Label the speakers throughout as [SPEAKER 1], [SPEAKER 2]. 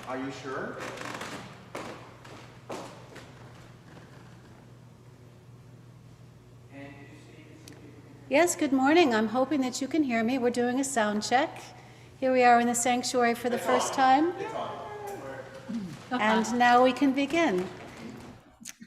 [SPEAKER 1] Are you sure?
[SPEAKER 2] Yes, good morning. I'm hoping that you can hear me. We're doing a sound check. Here we are in the sanctuary for the first time. And now we can begin.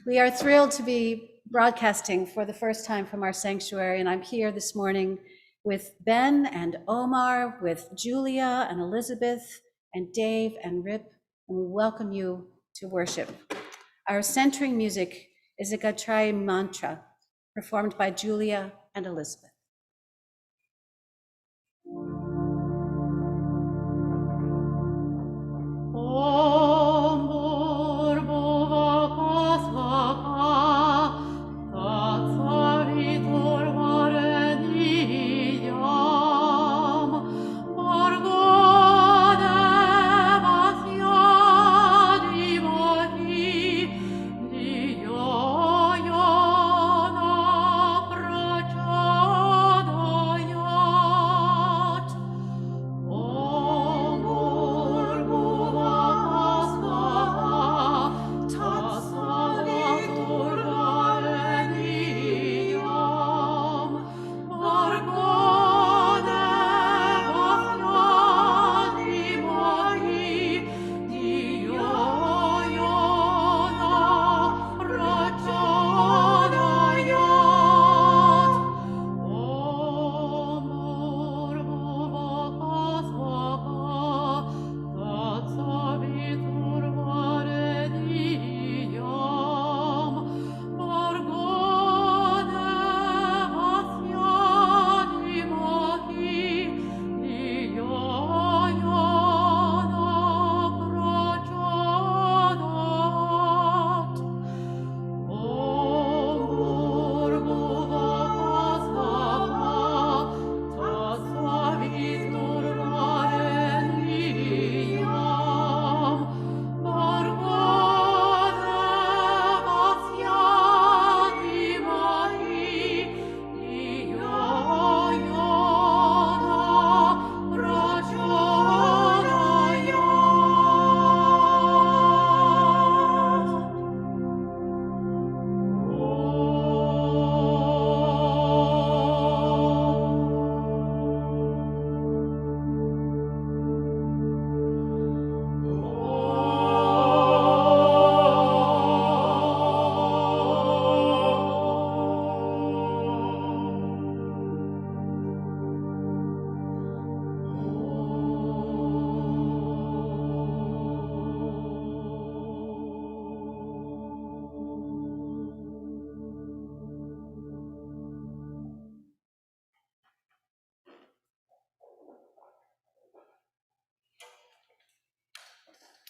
[SPEAKER 2] We are thrilled to be broadcasting for the first time from our sanctuary, and I'm here this morning with Ben and Omar, with Julia and Elizabeth and Dave and Rip, and we welcome you to worship. Our centering music is a Gayatri mantra performed by Julia and Elizabeth.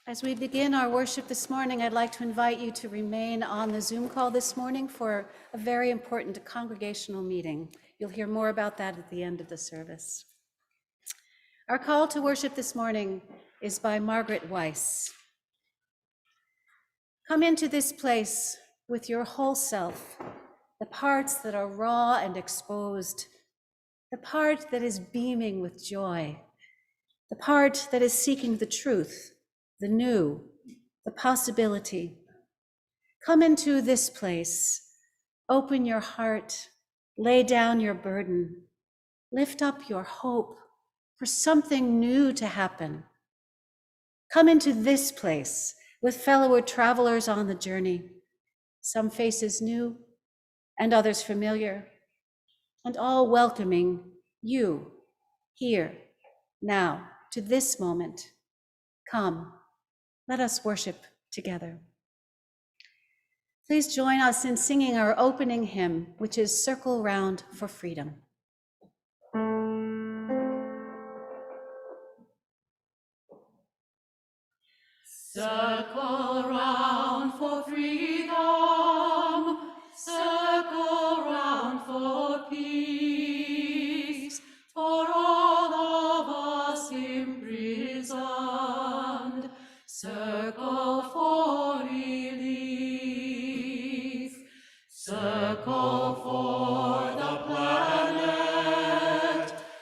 [SPEAKER 2] As we begin our worship this morning, I'd like to invite you to remain on the Zoom call this morning for a very important congregational meeting. You'll hear more about that at the end of the service. Our call to worship this morning is by Margaret Weiss. Come into this place with your whole self, the parts that are raw and exposed, the part that is beaming with joy, the part that is seeking the truth, the new, the possibility. Come into this place, open your heart, lay down your burden, lift up your hope for something new to happen. Come into this place with fellow travelers on the journey, some faces new and others familiar, and all welcoming you here, now, to this moment. Come. Let us worship together. Please join us in singing our opening hymn, which is Circle Round for Freedom.
[SPEAKER 3] Circle round for freedom, circle round for peace, for all of us imprisoned. Circle for relief, circle for the planet,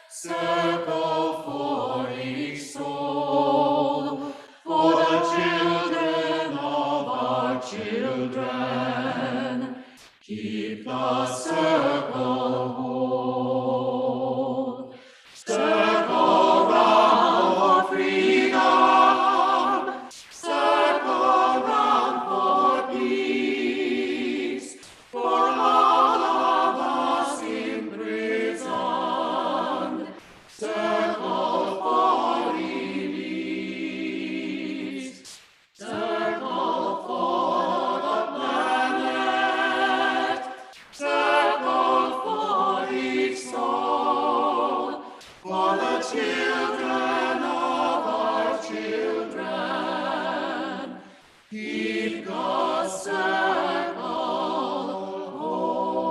[SPEAKER 3] circle for each soul, for the Keep the circle whole. Circle round for freedom. Circle round for peace. For all of us imprisoned. Circle for release. Circle for the planet. Circle for each soul. For the children of our children. Keep the circle whole.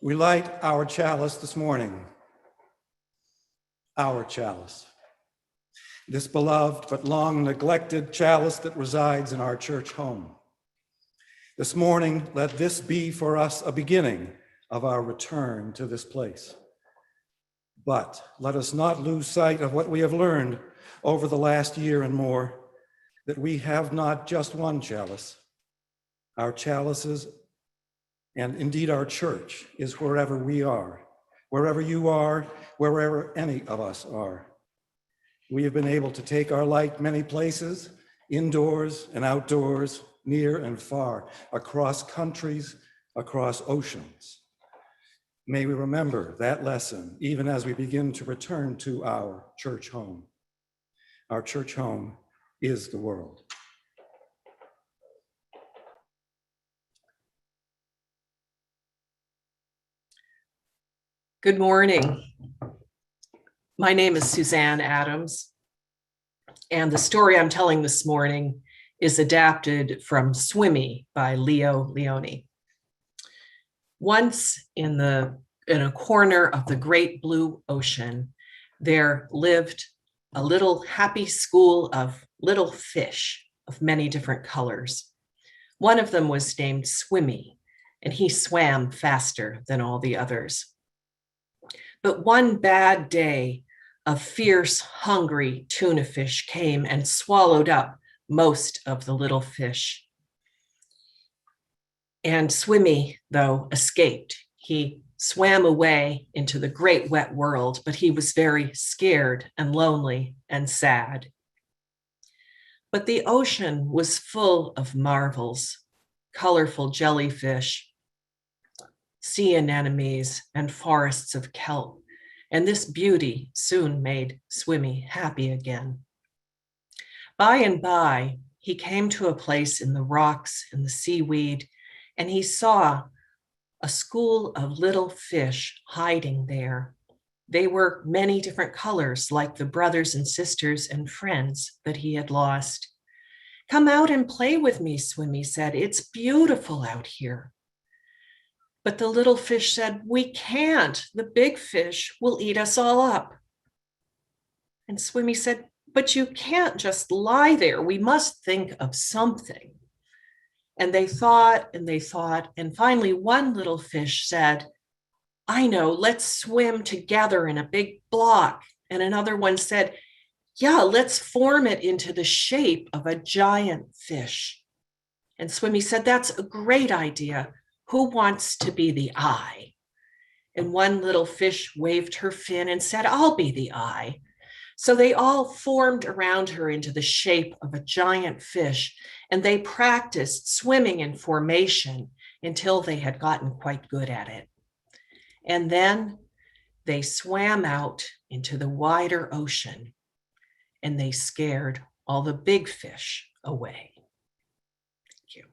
[SPEAKER 1] We light our chalice this morning, our chalice, this beloved but long neglected chalice that resides in our church home. This morning, let this be for us a beginning of our return to this place. But let us not lose sight of what we have learned over the last year and more, that we have not just one chalice. Our chalices, and indeed our church, is wherever we are, wherever you are, wherever any of us are. We have been able to take our light many places, indoors and outdoors, near and far, across countries, across oceans. May we remember that lesson even as we begin to return to our church home. Our church home is the world.
[SPEAKER 4] Good morning. My name is Suzanne Adams, and the story I'm telling this morning is adapted from Swimmy by Leo Leone. Once in a corner of the great blue ocean, there lived a little happy school of little fish of many different colors. One of them was named Swimmy, and he swam faster than all the others. But one bad day, a fierce, hungry tuna fish came and swallowed up most of the little fish. And Swimmy, though, escaped. He swam away into the great wet world, but he was very scared and lonely and sad. But the ocean was full of marvels, colorful jellyfish, sea anemones, and forests of kelp, and this beauty soon made Swimmy happy again. By and by, he came to a place in the rocks and the seaweed, and he saw a school of little fish hiding there. They were many different colors, like the brothers and sisters and friends that he had lost. "Come out and play with me," Swimmy said. "It's beautiful out here." But the little fish said, "We can't. The big fish will eat us all up." And Swimmy said, "But you can't just lie there. We must think of something." And they thought, and finally one little fish said, "I know, let's swim together in a big block." And another one said, "Yeah, let's form it into the shape of a giant fish." And Swimmy said, "That's a great idea. Who wants to be the eye?" And one little fish waved her fin and said, "I'll be the eye." So they all formed around her into the shape of a giant fish, and they practiced swimming in formation until they had gotten quite good at it. And then they swam out into the wider ocean, and they scared all the big fish away. Thank you.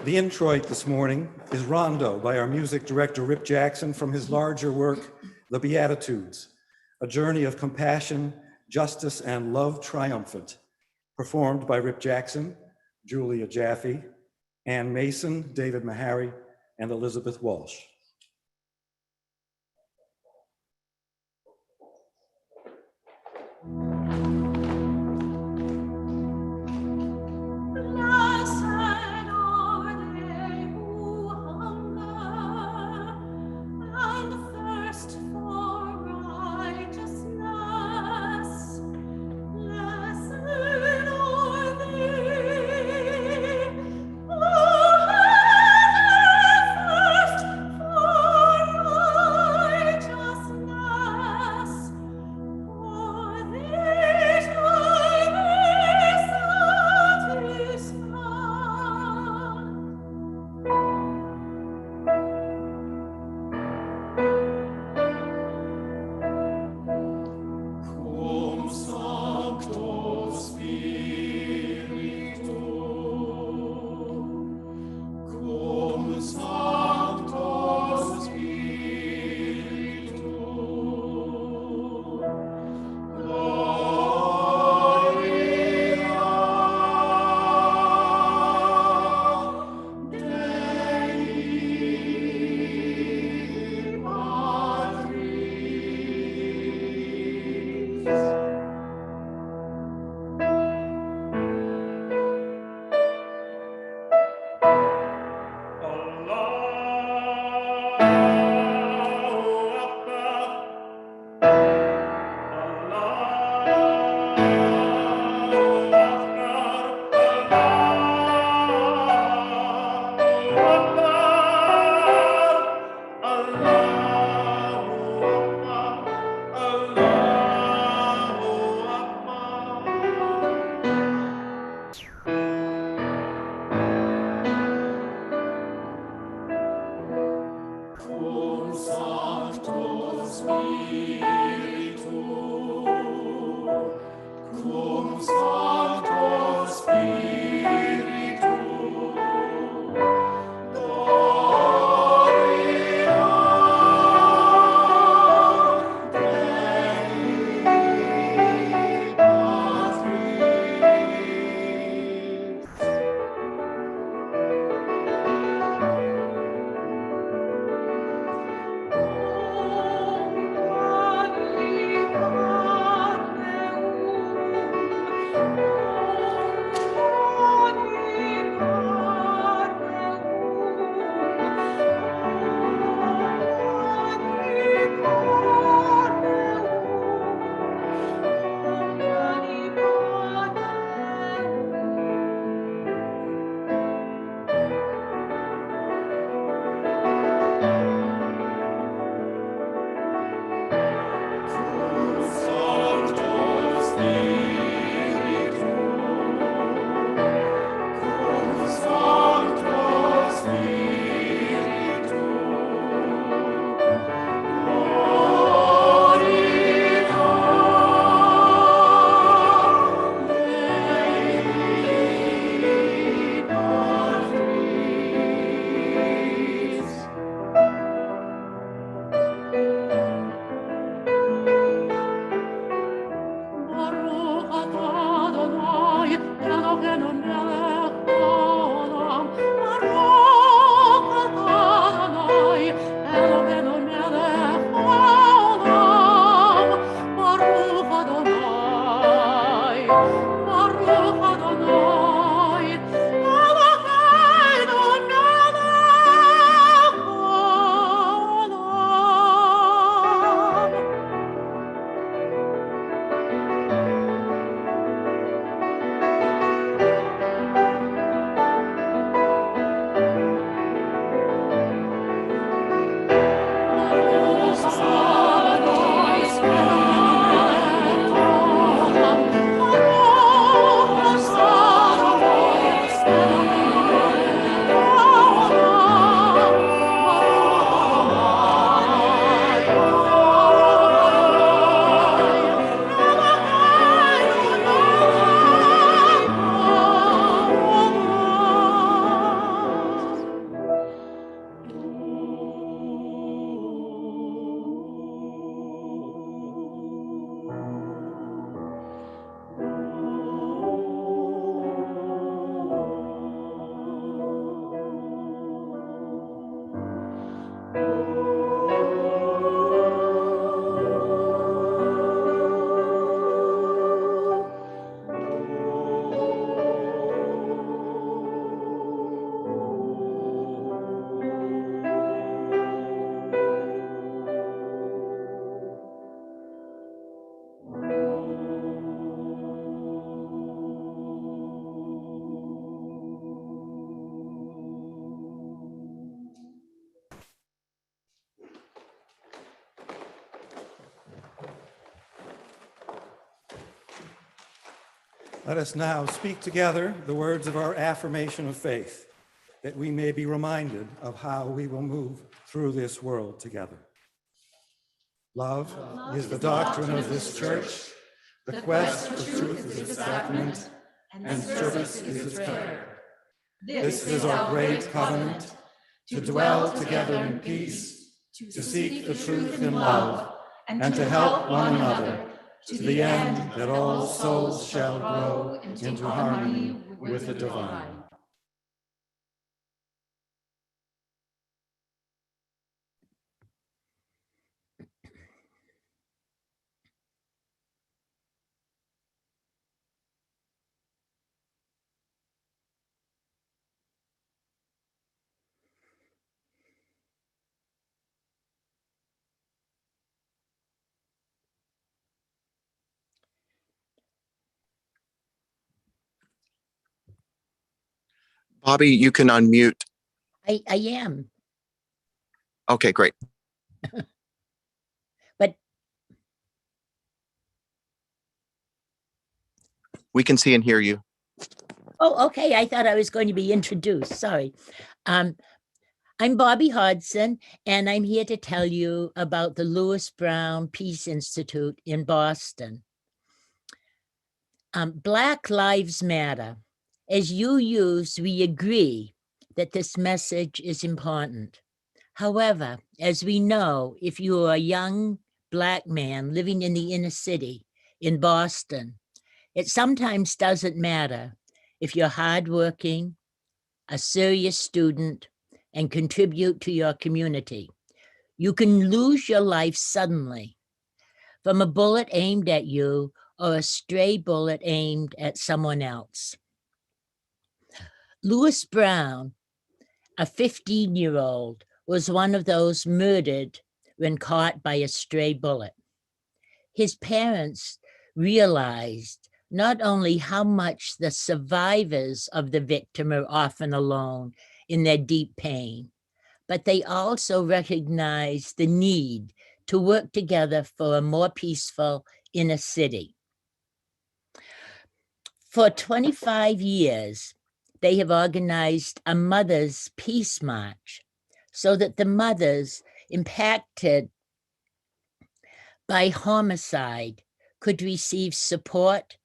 [SPEAKER 1] The introit this morning is Rondo by our music director, Rip Jackson, from his larger work, The Beatitudes, a journey of compassion, justice, and love triumphant, performed by Rip Jackson, Julia Jaffe, Ann Mason, David Meharry, and Elizabeth Walsh.
[SPEAKER 3] Blessed are they who hunger and thirst for righteousness. Blessed are they who thirst for righteousness, for they shall be satisfied. Cum Sancto Spiritu, cum Sancto Spiritu, Gloria Dei Patris. Cum Sancto Spiritu, cum Sancto Spiritu, Gloria Dei Patris.
[SPEAKER 1] Let us now speak together the words of our affirmation of faith, that we may be reminded of how we will move through this world together. Love is the doctrine of this church. The quest for truth is its sacrament, and service is its prayer. This is our great covenant, to dwell together in peace, to seek the truth in love, and to help one another, to the end that all souls shall grow into harmony with the divine.
[SPEAKER 5] Bobby, you can unmute.
[SPEAKER 6] I am,
[SPEAKER 5] Okay, great.
[SPEAKER 6] but
[SPEAKER 5] We can see and hear you.
[SPEAKER 6] oh, okay. I thought I was going to be introduced. Sorry. I'm Bobby Hodson, and I'm here to tell you about the Lewis Brown Peace Institute in Boston. Black Lives Matter. As you use, we agree that this message is important. However, as we know, if you are a young Black man living in the inner city in Boston, it sometimes doesn't matter if you're hardworking, a serious student, and contribute to your community. You can lose your life suddenly from a bullet aimed at you or a stray bullet aimed at someone else. Lewis Brown, a 15-year-old, was one of those murdered when caught by a stray bullet. His parents realized not only how much the survivors of the victim are often alone in their deep pain, but they also recognized the need to work together for a more peaceful inner city. For 25 years, they have organized a Mother's Peace March so that the mothers impacted by homicide could receive support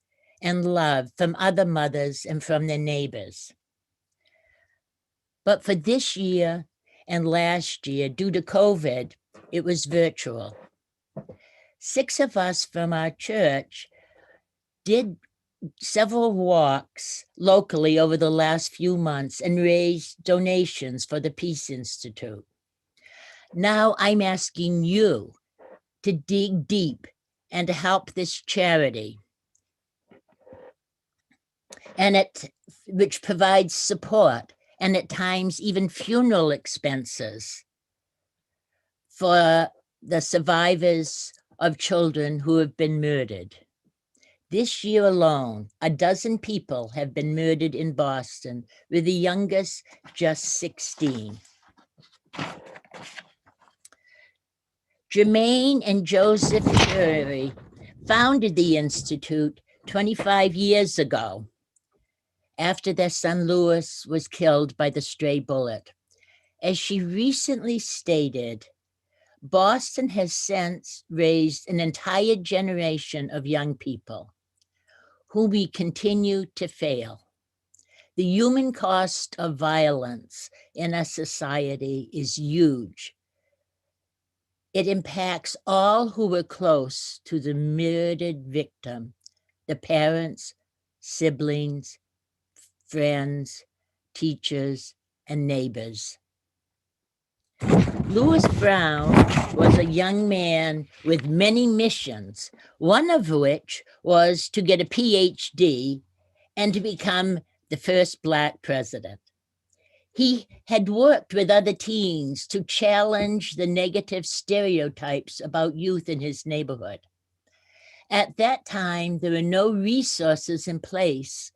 [SPEAKER 6] and love from other mothers and from their neighbors. But for this year and last year, due to COVID, it was virtual. 6 of us from our church did several walks locally over the last few months and raised donations for the Peace Institute. Now I'm asking you to dig deep and to help this charity, which provides support and at times even funeral expenses for the survivors of children who have been murdered. This year alone, 12 people have been murdered in Boston, with the youngest just 16. Jermaine and Joseph Cherry founded the Institute 25 years ago after their son Louis was killed by the stray bullet. As she recently stated, Boston has since raised an entire generation of young people whom we continue to fail. The human cost of violence in our society is huge. It impacts all who were close to the murdered victim, the parents, siblings, friends, teachers, and neighbors. Lewis Brown was a young man with many missions, one of which was to get a PhD and to become the first Black president. He had worked with other teens to challenge the negative stereotypes about youth in his neighborhood. At that time, there were no resources in place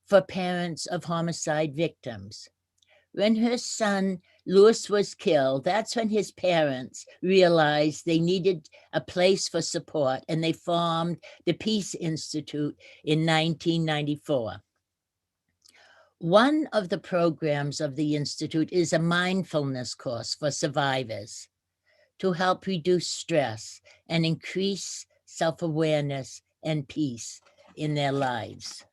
[SPEAKER 6] for parents of homicide victims. When her son, Lewis, was killed, that's when his parents realized they needed a place for support, and they formed the Peace Institute in 1994. One of the programs of the Institute is a mindfulness course for survivors to help reduce stress and increase self-awareness and peace in their lives.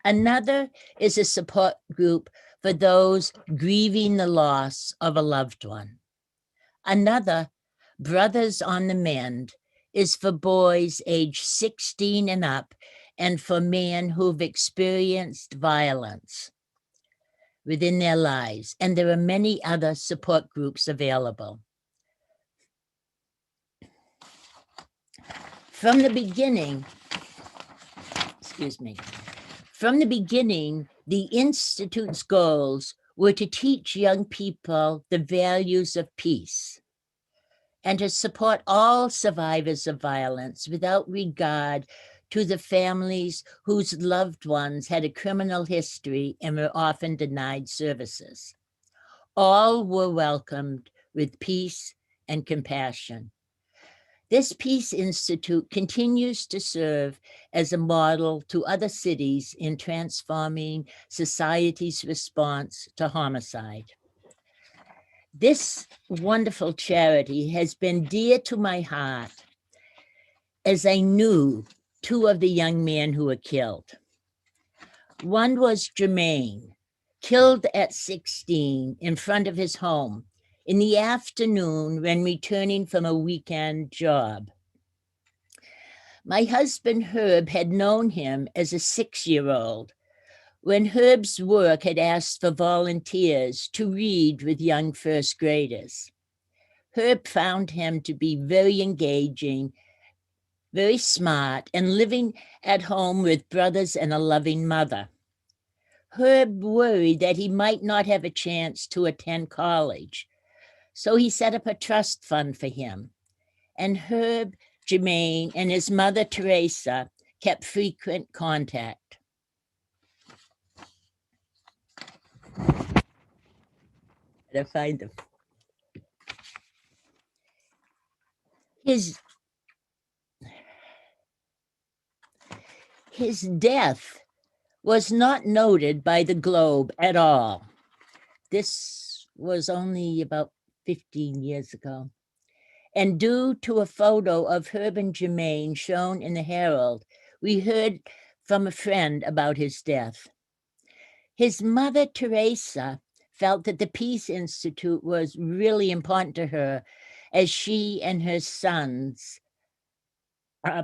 [SPEAKER 6] Another is a support group for those grieving the loss of a loved one. Another, Brothers on the Mend, is for boys age 16 and up and for men who've experienced violence within their lives. And there are many other support groups available. From the beginning, the Institute's goals were to teach young people the values of peace and to support all survivors of violence without regard to the families whose loved ones had a criminal history and were often denied services. All were welcomed with peace and compassion. This Peace Institute continues to serve as a model to other cities in transforming society's response to homicide. This wonderful charity has been dear to my heart as I knew two of the young men who were killed. One was Jermaine, killed at 16 in front of his home in the afternoon when returning from a weekend job. My husband, Herb, had known him as a 6-year-old when Herb's work had asked for volunteers to read with young first graders. Herb found him to be very engaging, very smart, and living at home with brothers and a loving mother. Herb worried that he might not have a chance to attend college, so he set up a trust fund for him. And Herb, Jermaine, and his mother, Teresa, kept frequent contact. To find them. His death was not noted by the Globe at all. This was only about 15 years ago. And due to a photo of Herb and Jermaine shown in the Herald, we heard from a friend about his death. His mother, Teresa, felt that the Peace Institute was really important to her as she and her sons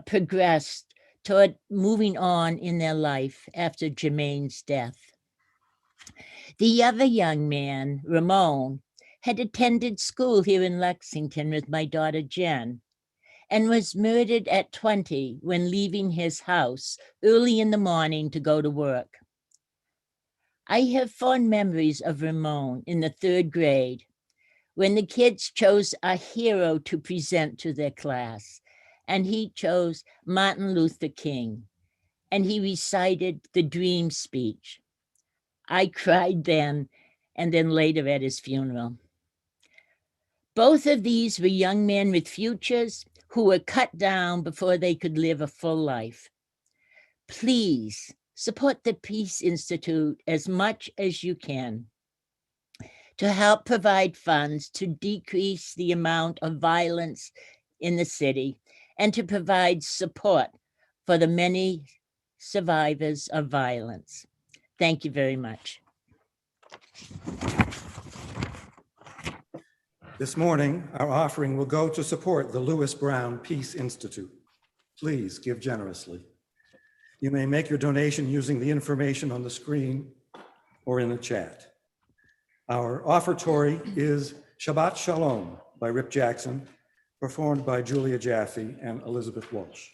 [SPEAKER 6] progressed toward moving on in their life after Jermaine's death. The other young man, Ramon, had attended school here in Lexington with my daughter, Jen, and was murdered at 20 when leaving his house early in the morning to go to work. I have fond memories of Ramon in the 3rd grade when the kids chose a hero to present to their class, and he chose Martin Luther King, and he recited the Dream speech. I cried then, and then later at his funeral. Both of these were young men with futures who were cut down before they could live a full life. Please support the Peace Institute as much as you can to help provide funds to decrease the amount of violence in the city and to provide support for the many survivors of violence. Thank you very much.
[SPEAKER 1] This morning, our offering will go to support the Lewis Brown Peace Institute. Please give generously. You may make your donation using the information on the screen or in the chat. Our offertory is Shabbat Shalom by Rip Jackson, performed by Julia Jaffe and Elizabeth Walsh.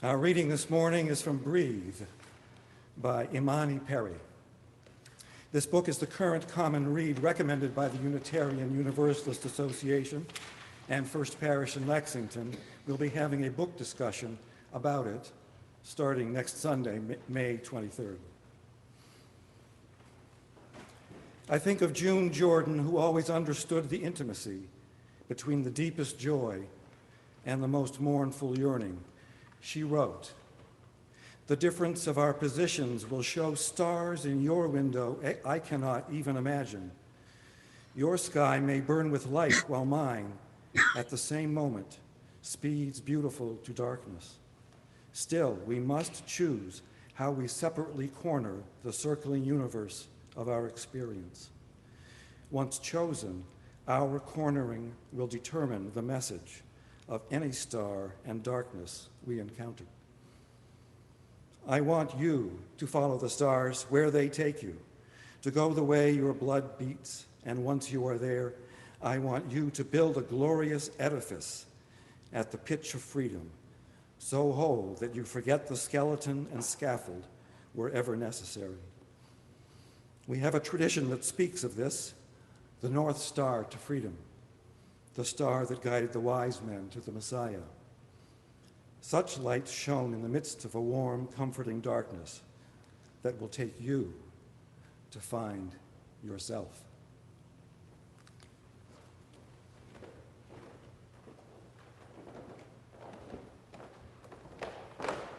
[SPEAKER 1] Our reading this morning is from Breathe by Imani Perry. This book is the current common read recommended by the Unitarian Universalist Association, and First Parish in Lexington will be having a book discussion about it starting next Sunday, May 23rd. I think of June Jordan, who always understood the intimacy between the deepest joy and the most mournful yearning. She wrote, "The difference of our positions will show stars in your window I cannot even imagine. Your sky may burn with light while mine, at the same moment, speeds beautiful to darkness. Still, we must choose how we separately corner the circling universe of our experience. Once chosen, our cornering will determine the message of any star and darkness we encounter. I want you to follow the stars where they take you, to go the way your blood beats, and once you are there, I want you to build a glorious edifice at the pitch of freedom, so whole that you forget the skeleton and scaffold wherever necessary. We have a tradition that speaks of this, the North Star to freedom, the star that guided the wise men to the Messiah. Such light shone in the midst of a warm, comforting darkness that will take you to find yourself."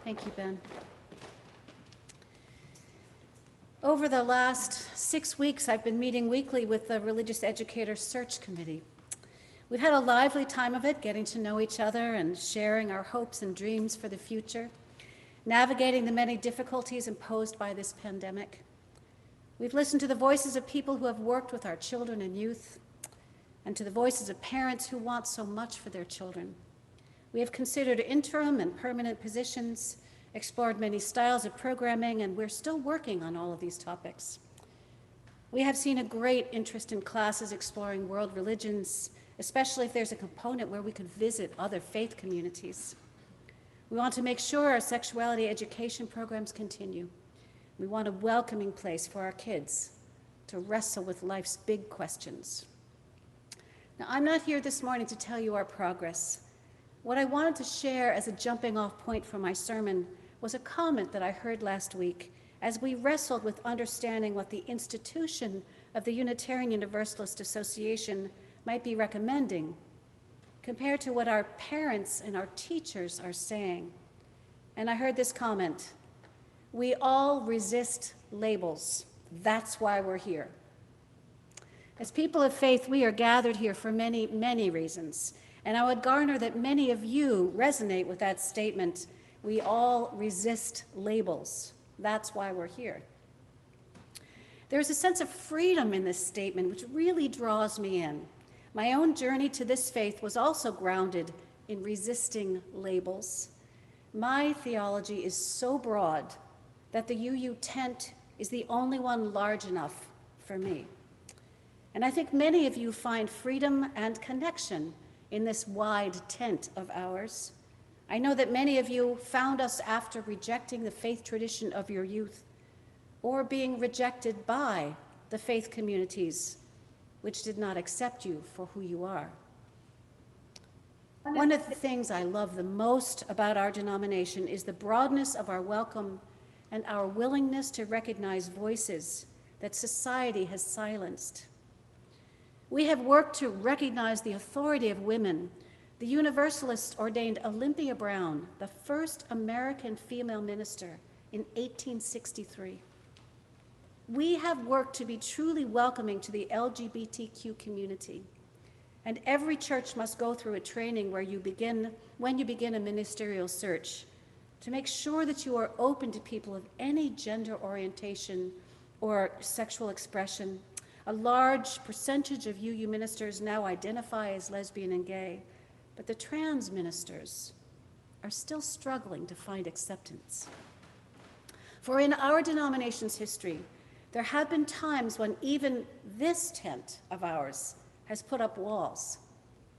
[SPEAKER 2] Thank you, Ben. Over the last 6 weeks, I've been meeting weekly with the Religious Educator Search Committee. We've had a lively time of it, getting to know each other and sharing our hopes and dreams for the future, navigating the many difficulties imposed by this pandemic. We've listened to the voices of people who have worked with our children and youth, and to the voices of parents who want so much for their children. We have considered interim and permanent positions, explored many styles of programming, and we're still working on all of these topics. We have seen a great interest in classes exploring world religions, especially if there's a component where we could visit other faith communities. We want to make sure our sexuality education programs continue. We want a welcoming place for our kids to wrestle with life's big questions. Now, I'm not here this morning to tell you our progress. What I wanted to share as a jumping off point for my sermon was a comment that I heard last week as we wrestled with understanding what the institution of the Unitarian Universalist Association might be recommending compared to what our parents and our teachers are saying. And I heard this comment: we all resist labels. That's why we're here. As people of faith, we are gathered here for many, many reasons. And I would garner that many of you resonate with that statement: we all resist labels. That's why we're here. There's a sense of freedom in this statement which really draws me in. My own journey to this faith was also grounded in resisting labels. My theology is so broad that the UU tent is the only one large enough for me. And I think many of you find freedom and connection in this wide tent of ours. I know that many of you found us after rejecting the faith tradition of your youth, or being rejected by the faith communities which did not accept you for who you are. One of the things I love the most about our denomination is the broadness of our welcome and our willingness to recognize voices that society has silenced. We have worked to recognize the authority of women. The Universalists ordained Olympia Brown, the first American female minister, in 1863. We have worked to be truly welcoming to the LGBTQ community. And every church must go through a training when you begin a ministerial search, to make sure that you are open to people of any gender orientation or sexual expression. A large percentage of UU ministers now identify as lesbian and gay, but the trans ministers are still struggling to find acceptance. For in our denomination's history, there have been times when even this tent of ours has put up walls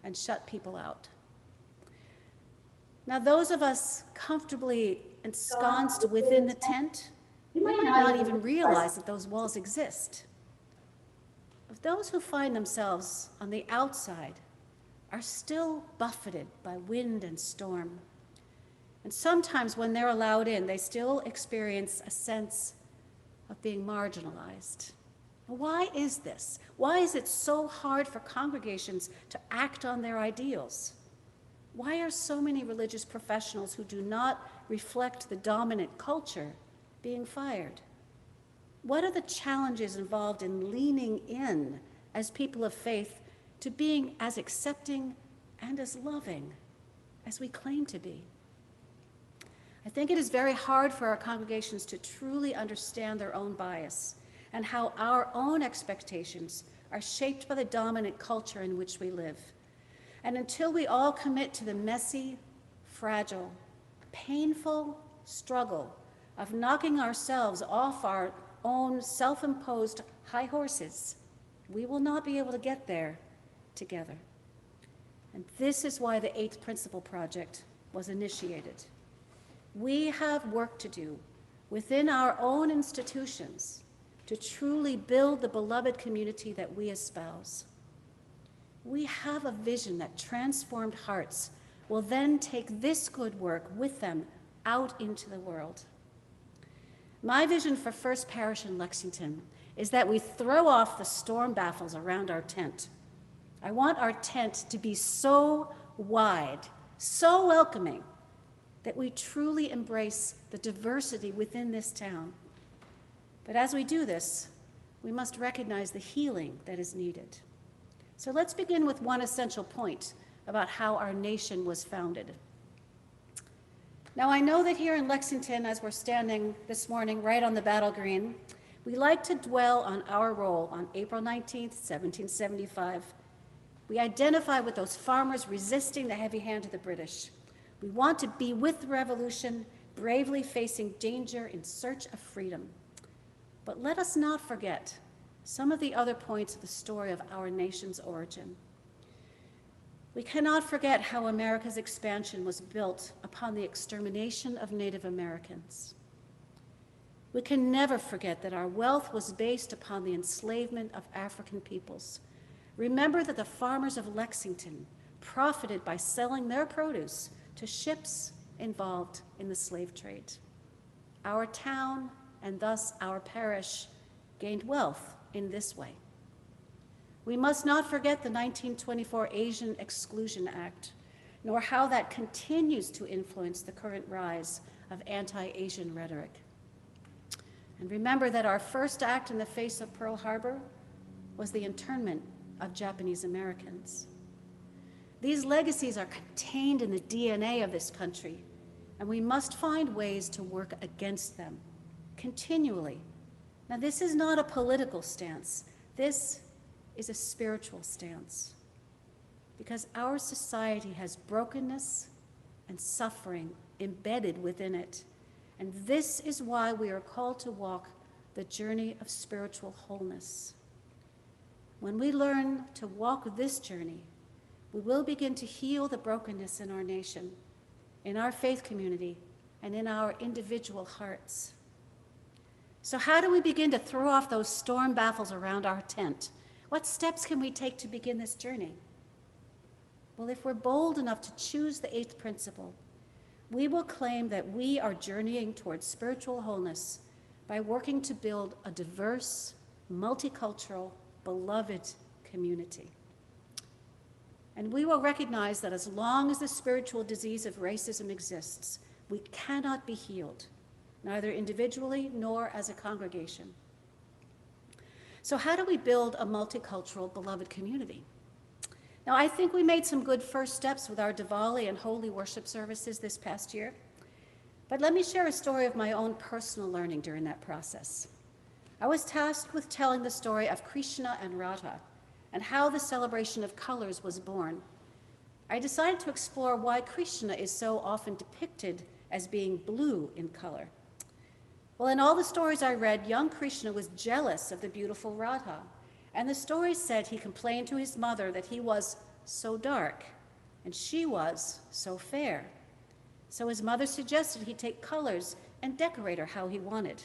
[SPEAKER 2] and shut people out. Now, those of us comfortably ensconced within the tent, we might not even realize that those walls exist. But those who find themselves on the outside are still buffeted by wind and storm. And sometimes when they're allowed in, they still experience a sense of being marginalized. Why is this? Why is it so hard for congregations to act on their ideals? Why are so many religious professionals who do not reflect the dominant culture being fired? What are the challenges involved in leaning in as people of faith to being as accepting and as loving as we claim to be? I think it is very hard for our congregations to truly understand their own bias and how our own expectations are shaped by the dominant culture in which we live. And until we all commit to the messy, fragile, painful struggle of knocking ourselves off our own self-imposed high horses, we will not be able to get there together. And this is why the 8th Principle Project was initiated. We have work to do within our own institutions to truly build the beloved community that we espouse. We have a vision that transformed hearts will then take this good work with them out into the world. My vision for First Parish in Lexington is that we throw off the storm baffles around our tent. I want our tent to be so wide, so welcoming, that we truly embrace the diversity within this town. But as we do this, we must recognize the healing that is needed. So let's begin with one essential point about how our nation was founded. Now, I know that here in Lexington, as we're standing this morning right on the battle green, We like to dwell on our role on April 19th, 1775. We identify with those farmers resisting the heavy hand of the British. We want to be with the revolution, bravely facing danger in search of freedom. But let us not forget some of the other points of the story of our nation's origin. We cannot forget how America's expansion was built upon the extermination of Native Americans. We can never forget that our wealth was based upon the enslavement of African peoples. Remember that the farmers of Lexington profited by selling their produce to ships involved in the slave trade. Our town, and thus our parish, gained wealth in this way. We must not forget the 1924 Asian Exclusion Act, nor how that continues to influence the current rise of anti-Asian rhetoric. And remember that our first act in the face of Pearl Harbor was the internment of Japanese Americans. These legacies are contained in the DNA of this country, and we must find ways to work against them continually. Now, this is not a political stance. This is a spiritual stance, because our society has brokenness and suffering embedded within it. And this is why we are called to walk the journey of spiritual wholeness. When we learn to walk this journey, we will begin to heal the brokenness in our nation, in our faith community, and in our individual hearts. So how do we begin to throw off those storm baffles around our tent? What steps can we take to begin this journey? Well, if we're bold enough to choose the eighth principle, we will claim that we are journeying towards spiritual wholeness by working to build a diverse, multicultural, beloved community. And we will recognize that as long as the spiritual disease of racism exists, we cannot be healed, neither individually nor as a congregation. So how do we build a multicultural, beloved community? Now, I think we made some good first steps with our Diwali and holy worship services this past year. But let me share a story of my own personal learning during that process. I was tasked with telling the story of Krishna and Radha and how the celebration of colors was born. I decided to explore why Krishna is so often depicted as being blue in color. Well, in all the stories I read, young Krishna was jealous of the beautiful Radha. And the story said he complained to his mother that he was so dark and she was so fair. So his mother suggested he take colors and decorate her how he wanted.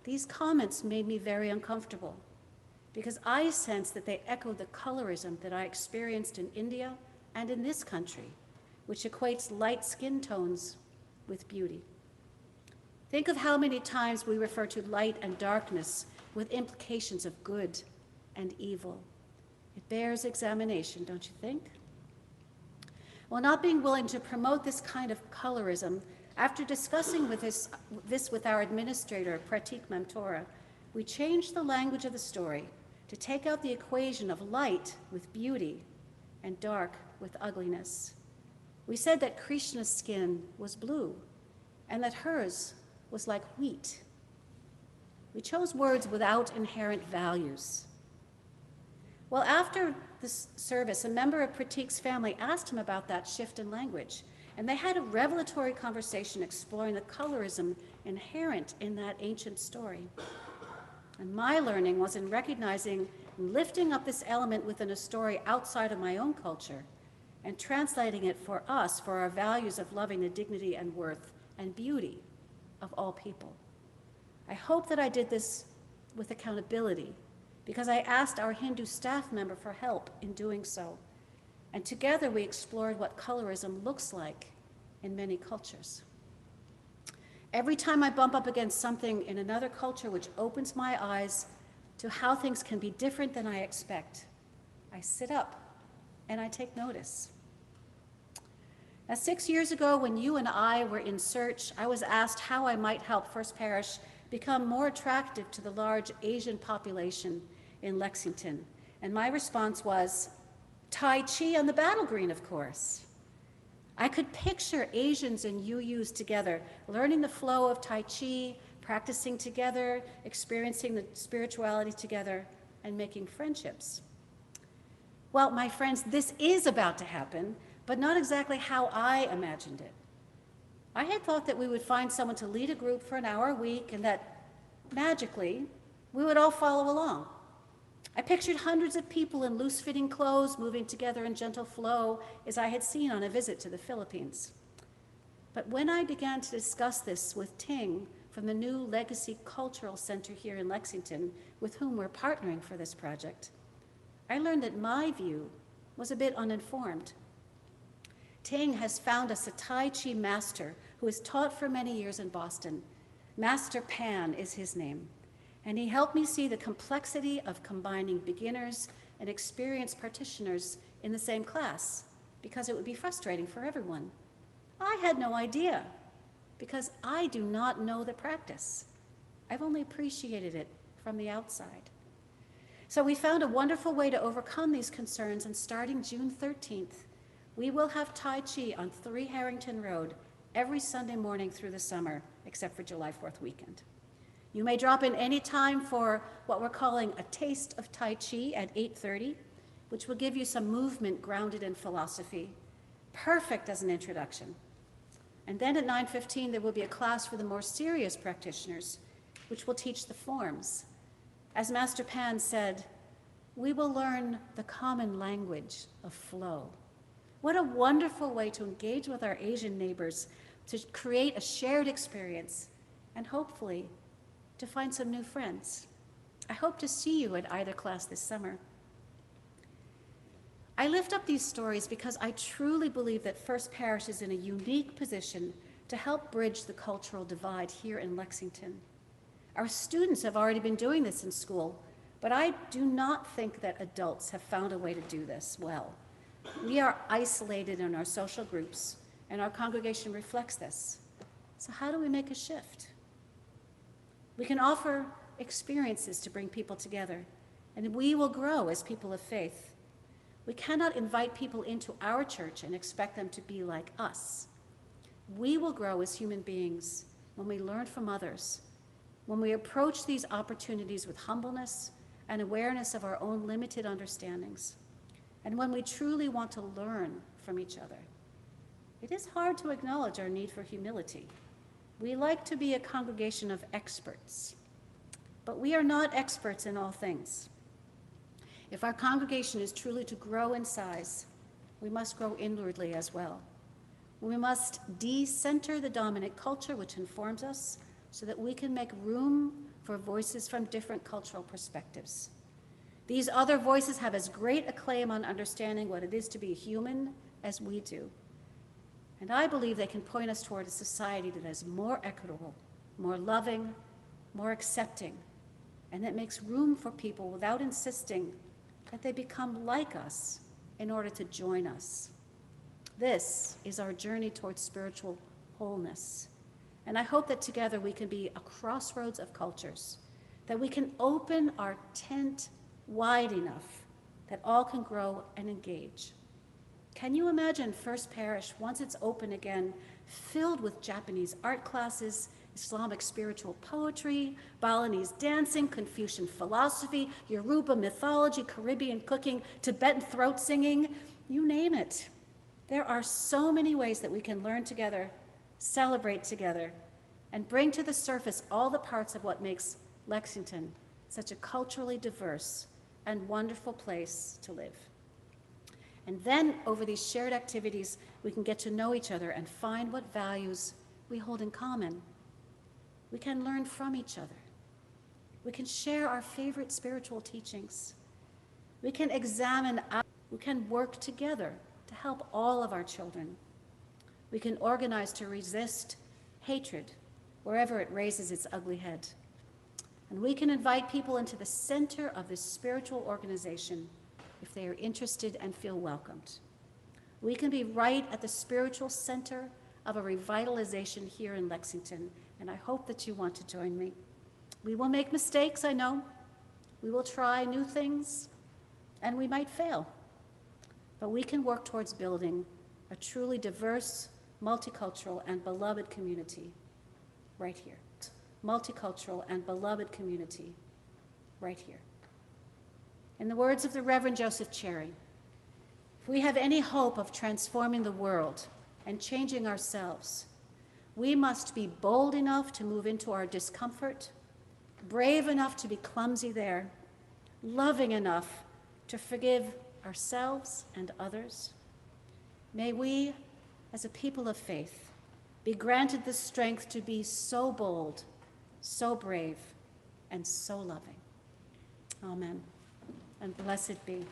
[SPEAKER 2] These comments made me very uncomfortable because I sensed that they echoed the colorism that I experienced in India and in this country, which equates light skin tones with beauty. Think of how many times we refer to light and darkness with implications of good and evil. It bears examination, don't you think? Well, not being willing to promote this kind of colorism, after discussing this with our administrator, Pratik Mamtora, we changed the language of the story to take out the equation of light with beauty and dark with ugliness. We said that Krishna's skin was blue and that hers was like wheat. We chose words without inherent values. Well, after this service, a member of Pratik's family asked him about that shift in language, and they had a revelatory conversation exploring the colorism inherent in that ancient story. And my learning was in recognizing and lifting up this element within a story outside of my own culture and translating it for us, for our values of loving the dignity and worth and beauty of all people. I hope that I did this with accountability because I asked our Hindu staff member for help in doing so. And together we explored what colorism looks like in many cultures. Every time I bump up against something in another culture which opens my eyes to how things can be different than I expect, I sit up and I take notice. Now, 6 years ago, when you and I were in search, I was asked how I might help First Parish become more attractive to the large Asian population in Lexington. And my response was, Tai Chi on the battle green, of course. I could picture Asians and UUs together, learning the flow of Tai Chi, practicing together, experiencing the spirituality together, and making friendships. Well, my friends, this is about to happen, but not exactly how I imagined it. I had thought that we would find someone to lead a group for an hour a week and that magically we would all follow along. I pictured hundreds of people in loose-fitting clothes moving together in gentle flow as I had seen on a visit to the Philippines. But when I began to discuss this with Ting from the new Legacy Cultural Center here in Lexington, with whom we're partnering for this project, I learned that my view was a bit uninformed. Ting has found us a Tai Chi master who has taught for many years in Boston. Master Pan is his name, and he helped me see the complexity of combining beginners and experienced practitioners in the same class, because it would be frustrating for everyone. I had no idea, because I do not know the practice. I've only appreciated it from the outside. So we found a wonderful way to overcome these concerns, and starting June 13th, we will have Tai Chi on 3 Harrington Road every Sunday morning through the summer, except for July 4th weekend. You may drop in any time for what we're calling a taste of Tai Chi at 8:30, which will give you some movement grounded in philosophy, perfect as an introduction. And then at 9:15, there will be a class for the more serious practitioners, which will teach the forms. As Master Pan said, we will learn the common language of flow. What a wonderful way to engage with our Asian neighbors, to create a shared experience, and hopefully to find some new friends. I hope to see you at either class this summer. I lift up these stories because I truly believe that First Parish is in a unique position to help bridge the cultural divide here in Lexington. Our students have already been doing this in school, but I do not think that adults have found a way to do this well. We are isolated in our social groups, and our congregation reflects this. So how do we make a shift? We can offer experiences to bring people together, and we will grow as people of faith. We cannot invite people into our church and expect them to be like us. We will grow as human beings when we learn from others, when we approach these opportunities with humbleness and awareness of our own limited understandings, and when we truly want to learn from each other. It is hard to acknowledge our need for humility. We like to be a congregation of experts, but we are not experts in all things. If our congregation is truly to grow in size, we must grow inwardly as well. We must de-center the dominant culture which informs us so that we can make room for voices from different cultural perspectives. These other voices have as great a claim on understanding what it is to be human as we do. And I believe they can point us toward a society that is more equitable, more loving, more accepting, and that makes room for people without insisting that they become like us in order to join us. This is our journey towards spiritual wholeness. And I hope that together we can be a crossroads of cultures, that we can open our tent wide enough that all can grow and engage. Can you imagine First Parish, once it's open again, filled with Japanese art classes, Islamic spiritual poetry, Balinese dancing, Confucian philosophy, Yoruba mythology, Caribbean cooking, Tibetan throat singing, you name it. There are so many ways that we can learn together, celebrate together, and bring to the surface all the parts of what makes Lexington such a culturally diverse and wonderful place to live. And then over these shared activities, we can get to know each other and find what values we hold in common. We can learn from each other. We can share our favorite spiritual teachings. We can we can work together to help all of our children. We can organize to resist hatred wherever it raises its ugly head. And we can invite people into the center of this spiritual organization if they are interested and feel welcomed. We can be right at the spiritual center of a revitalization here in Lexington, and I hope that you want to join me. We will make mistakes, I know. We will try new things, and we might fail. But we can work towards building a truly diverse, multicultural, and beloved community right here. multicultural, and beloved community right here. In the words of the Reverend Joseph Cherry, if we have any hope of transforming the world and changing ourselves, we must be bold enough to move into our discomfort, brave enough to be clumsy there, loving enough to forgive ourselves and others. May we, as a people of faith, be granted the strength to be so bold, so brave, and so loving. Amen, and blessed be.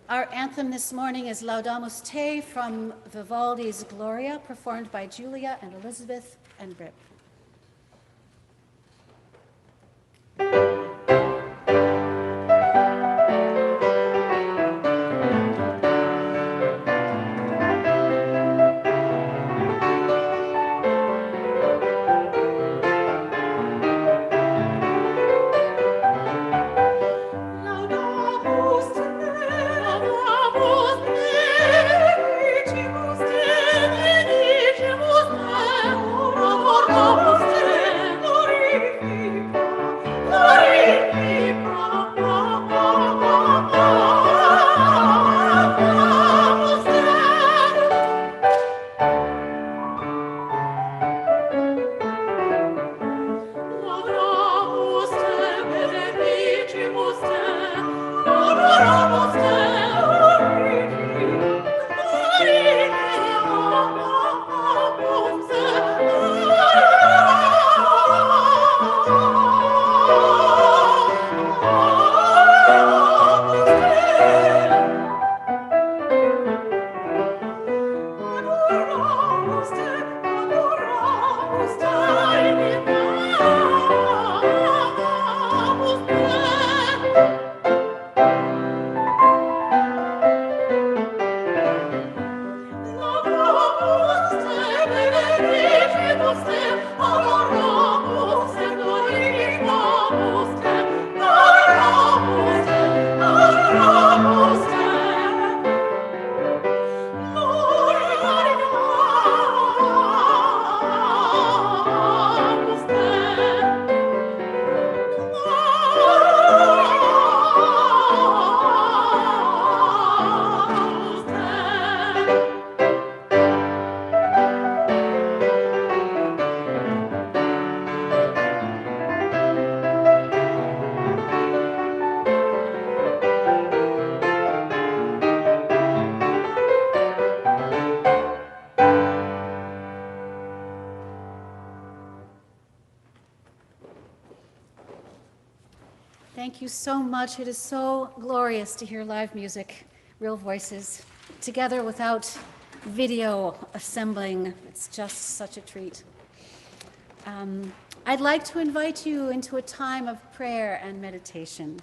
[SPEAKER 2] Our anthem this morning is Laudamus Te from Vivaldi's Gloria, performed by Julia and Elizabeth and Rip. Thank you so much. It is so glorious to hear live music, real voices, together without video assembling. It's just such a treat. I'd like to invite you into a time of prayer and meditation.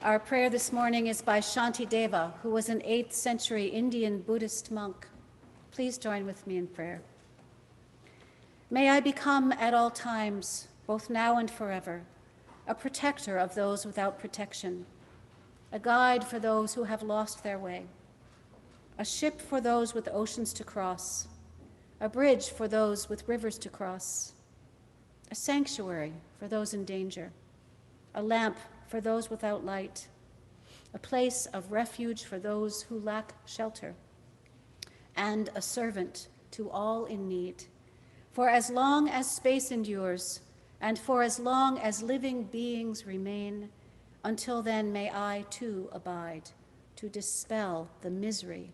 [SPEAKER 2] Our prayer this morning is by Shantideva, who was an 8th century Indian Buddhist monk. Please join with me in prayer. May I become at all times, both now and forever, a protector of those without protection, a guide for those who have lost their way, a ship for those with oceans to cross, a bridge for those with rivers to cross, a sanctuary for those in danger, a lamp for those without light, a place of refuge for those who lack shelter, and a servant to all in need. For as long as space endures, and for as long as living beings remain, until then may I too abide to dispel the misery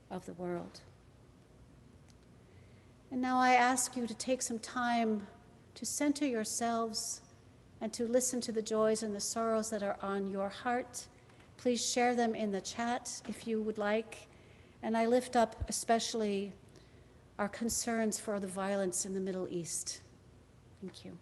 [SPEAKER 2] of the world. And now I ask you to take some time to center yourselves and to listen to the joys and the sorrows that are on your heart. Please share them in the chat if you would like. And I lift up especially our concerns for the violence in the Middle East. Thank you.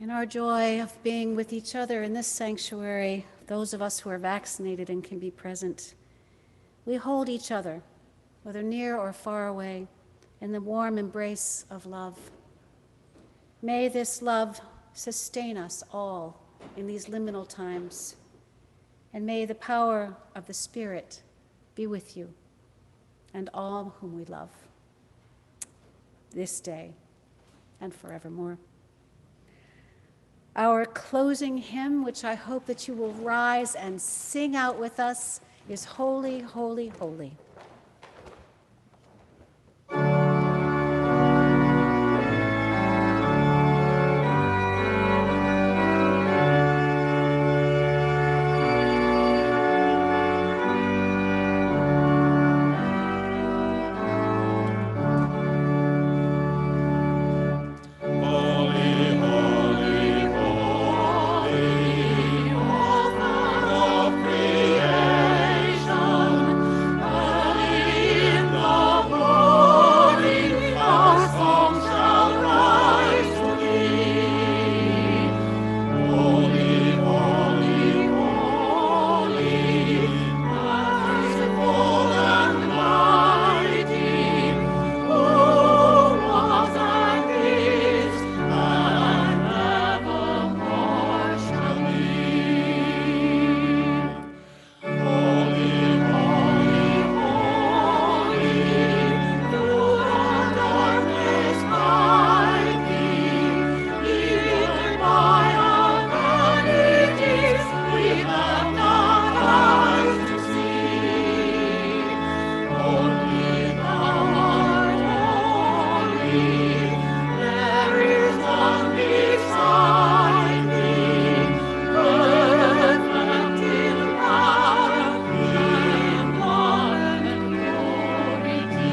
[SPEAKER 2] In our joy of being with each other in this sanctuary, those of us who are vaccinated and can be present, we hold each other, whether near or far away, in the warm embrace of love. May this love sustain us all in these liminal times, and may the power of the Spirit be with you and all whom we love this day and forevermore. Our closing hymn, which I hope that you will rise and sing out with us, is Holy, Holy, Holy.
[SPEAKER 3] Holy, holy, holy, author of creation, early in the morning, our song shall rise to thee. Holy, holy, holy, merciful and mighty, who was and is and evermore shall be. Holy, holy, holy, through the darkness hide thee, even by our vanities we have not eyes to see. Only thou art holy, there is none beside thee, perfect in power, in one and purity.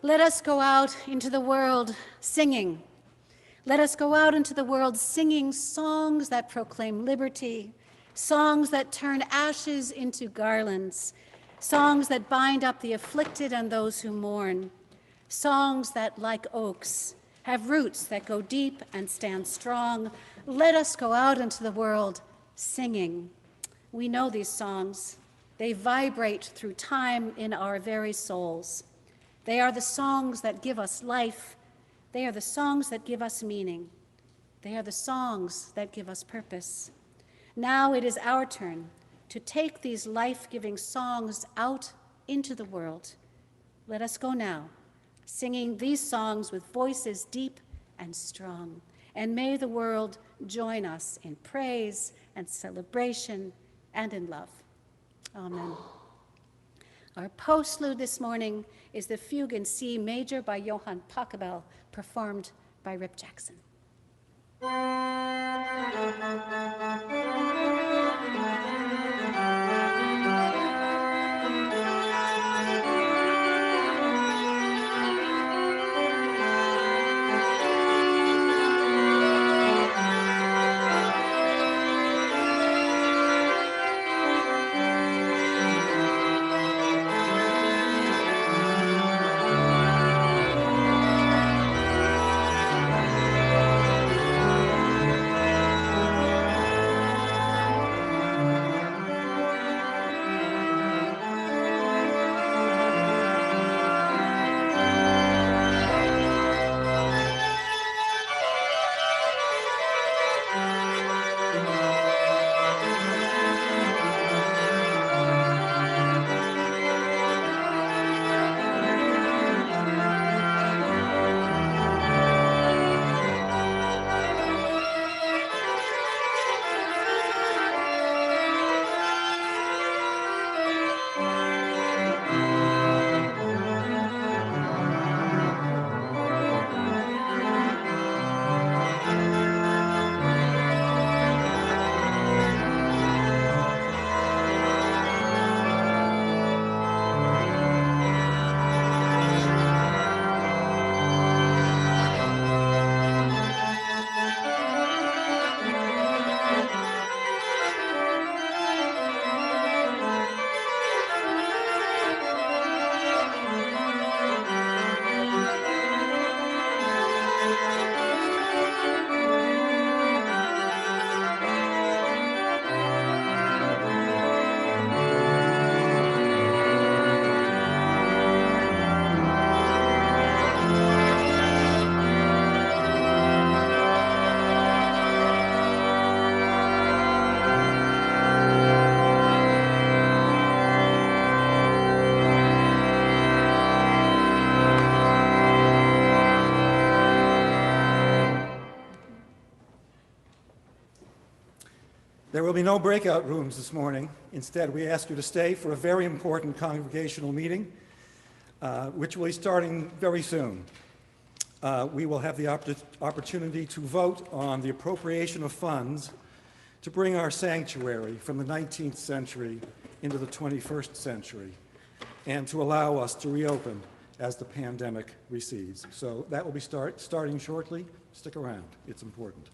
[SPEAKER 2] Let us go out into the world singing. Let us go out into the world singing songs that proclaim liberty, songs that turn ashes into garlands, songs that bind up the afflicted and those who mourn, songs that, like oaks, have roots that go deep and stand strong. Let us go out into the world singing. We know these songs. They vibrate through time in our very souls. They are the songs that give us life. They are the songs that give us meaning. They are the songs that give us purpose. Now it is our turn to take these life-giving songs out into the world. Let us go now, singing these songs with voices deep and strong. And may the world join us in praise and celebration and in love. Amen. Our postlude this morning is the Fugue in C major by Johann Pachelbel, performed by Rip Jackson.
[SPEAKER 1] There will be no breakout rooms this morning. Instead, we ask you to stay for a very important congregational meeting, which will be starting very soon. We will have the opportunity to vote on the appropriation of funds to bring our sanctuary from the 19th century into the 21st century, and to allow us to reopen as the pandemic recedes. So that will be starting shortly. Stick around. It's important.